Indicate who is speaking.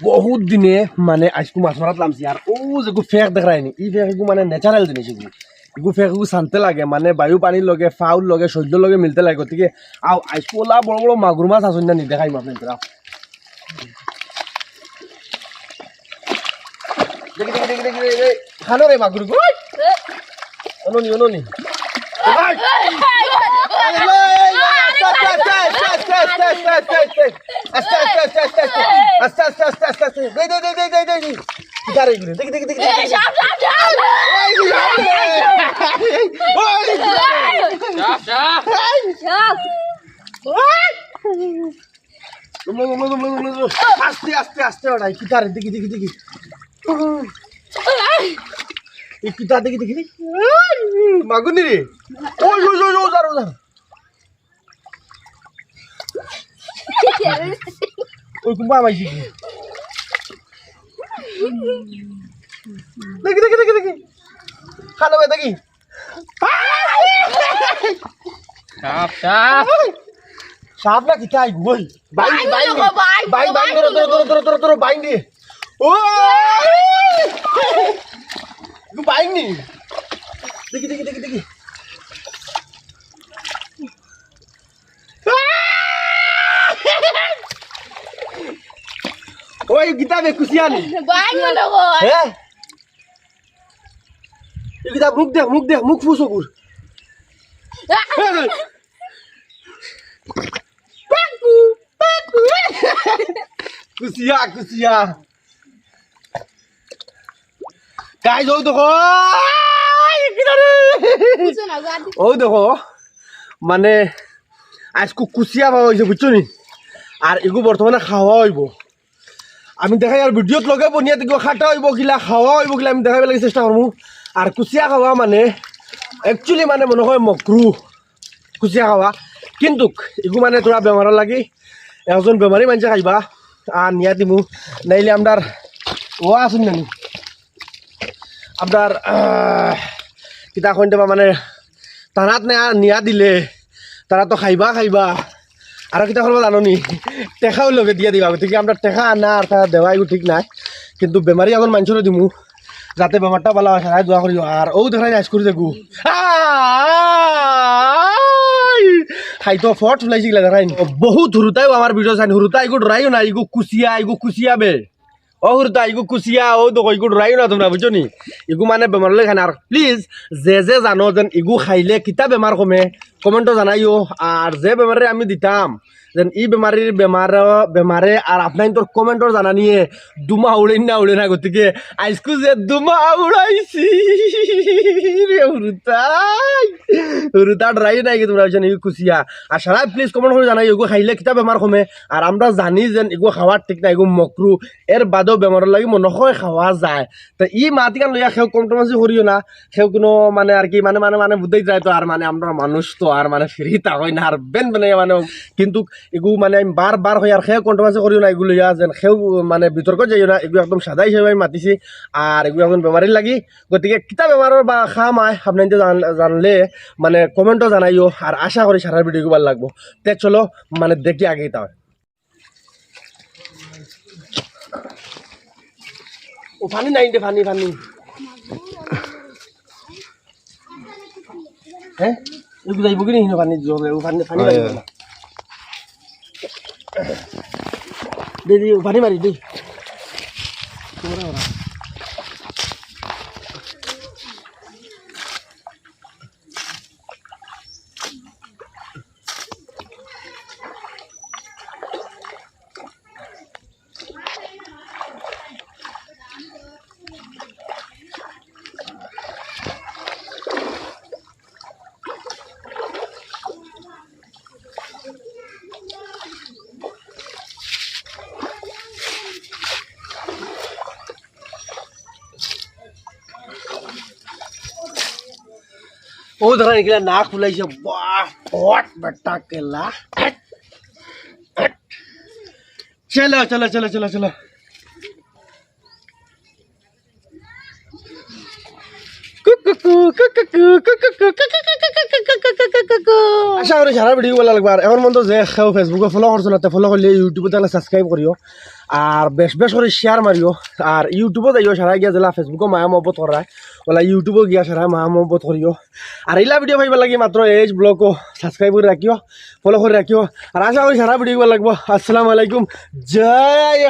Speaker 1: বহুত দিনে মানে আজকু মাছ মারাত লামছি আর ও যে ফেক দেখায়নি ই ফেক মানে ন্যাচারাল জিনিস এগু ফেক শান্তি লাগে মানে বায়ু পানির লগে ফাউল লগে সূর্যর লগে মিলতে লাগে গতিকে আও আজকু ওলা বড় বড় মাগুর মাছ আসুন না নি দেখাই মাছ নেই দেখি দেখি দেখি দেখি খানো রে মাগুর অননি অননি আস্তে আস্তে আস্তে ওটাই কিতারে দেখি দেখি দেখি কিতা দেখি দেখি মাগুনি রে ওই ওই ওই ওজার ওজার ওই কুম্বা মাইছি দেখি দেখি দেখি দেখি খানো বে দেখি সাপ সাপ সাপ না কিতা I goal buying buying buying buying ধরো ধরো ধরো ধরো ধরো ধরো বাইং দি ও গু বাইং নি দেখি দেখি দেখি দেখি ওই গীতা বে কুসিয়ানি
Speaker 2: বাইং মনে কর
Speaker 1: হ্যাঁ এই গীতা মুখ দেখ মুখ ফুসকুর কুসিয়া কুসিয়া গাইজ ওই দেখো ওই দেখো মানে আজকু কুসিয়া পাওয়া হয়েছে বুঝছো নি আর এগু বর্তমানে খাওয়া হইব আমি দেখাই আর ভিডিওত লগে বনিয়া দেখো খাটা হইব কিলা খাওয়া হইব কিলা আমি দেখাই লাগে চেষ্টা করবো আর কুচিয়া খাওয়া মানে একচুয়ালি মানে মনে হয় মকরু কুচিয়া খাওয়া কিন্তু এগু মানে তোরা বেমার লাগি একজন বেমারি মানুষে খাইবা আর নিয়া দিমু নাইলে আমার ও আসুন নানি আপনার কিতা কইতে মানে তারাত নিয়া দিলে তারা তো খাইবা খাইবা আর কিতা করবো জানো নি টেকাও লগে দিয়া দিবা গতিকে আমরা টেকা আনা আর তারা দেওয়া এগুলো ঠিক নাই কিন্তু বেমারি এখন মানুষের দিমু যাতে বেমারটা ভালো হয় সারাই দোয়া করিও আর ও দেখাই আইস করে দেখু খাইতো ফট ফুলাইছি গেলে দেখাই বহুত হুরুতাইও আমার ভিডিও চাই হুরুতা এগুলো ডরাইও না এগু কুচিয়া বে ও হুরুতা এগু কুচিয়া ও দেখো এগু ডরাইও না তোমরা বুঝছো নি এগু মানে বেমার লগে খাই না আর প্লিজ যে জানো যেন এগু খাইলে কিতা বেমার কমে কমেন্টও জানাইও আর যে বেমারে আমি দিতাম যেন ই বেমারে আর আপনার তোর কমেন্টর জানা নিয়ে দুমা উড়ে না গতিকে আইসকু যে দুমা উড়াইছি হুরুতা ডরাই নাই কি তোমরা এই কুচিয়া আর সারা প্লিজ কমেন্ট করে জানাই এগু খাইলে কিতা বেমার কমে আর আমরা জানি যেন এগু খাওয়ার ঠিক না এগু মকরু এর বাদেও বেমারের লাগি মনে হয় খাওয়া যায় তো ই মাতিকান লইয়া সেও কমটমাসি করিও না সেও কোনো মানে আর কি মানে মানে মানে বুঝতেই যায় তো আর মানে আমরা মানুষ তো আর মানে ফিরিতা হয় না আর বেন মানে কিন্তু এগু মানে আমি বার হয়ে আর সেও কন্ট্রোভার্সি করিও না এগুলো ইয়া যেন সেও মানে বিতর্ক যাইও না এগুলো একদম সাদা হিসেবে আমি মাতিছি আর এগুলো একদম বেমারির লাগি গতিকে কিতা বেমারের বা খাম আয় আপনার জানলে মানে কমেন্টও জানাইও আর আশা করি সারা ভিডিও ভালো লাগবো তে চলো মানে দেখি আগে তা ও ফানি নাই দে ফানি হ্যাঁ এগুলো যাইব কি নি ফানি জোরে ও ফানি না দিদি পানি মারি দি ও ধরা নিকলা না খুলাইছে বাহ হট বেটা কেলা চলো চলো চলো চলো চলো কুকু কুকু কুকু কুকু কুকু আশা করি সারা ভিডিও ভালো লাগবে আর এখন মতো যে খেও ফেসবুকে ফলো করছো না ফলো করলে ইউটিউবে তাহলে সাবস্ক্রাইব করিও আর বেশ বেশ করে শেয়ার মারিও আর ইউটিউবও যাইও সারা গিয়া জেলা ফেসবুকে মায়া মহব্বত করা ওলা ইউটিউবও গিয়া সারা মায়া মহব্বত করিও আর এইলা ভিডিও ভাইবা লাগি মাত্র এইজ ব্লগও সাবস্ক্রাইব করে রাখিও ফলো করে রাখিও আর আশা করি সারা ভিডিও ভালো লাগবো আসসালামু আলাইকুম জয়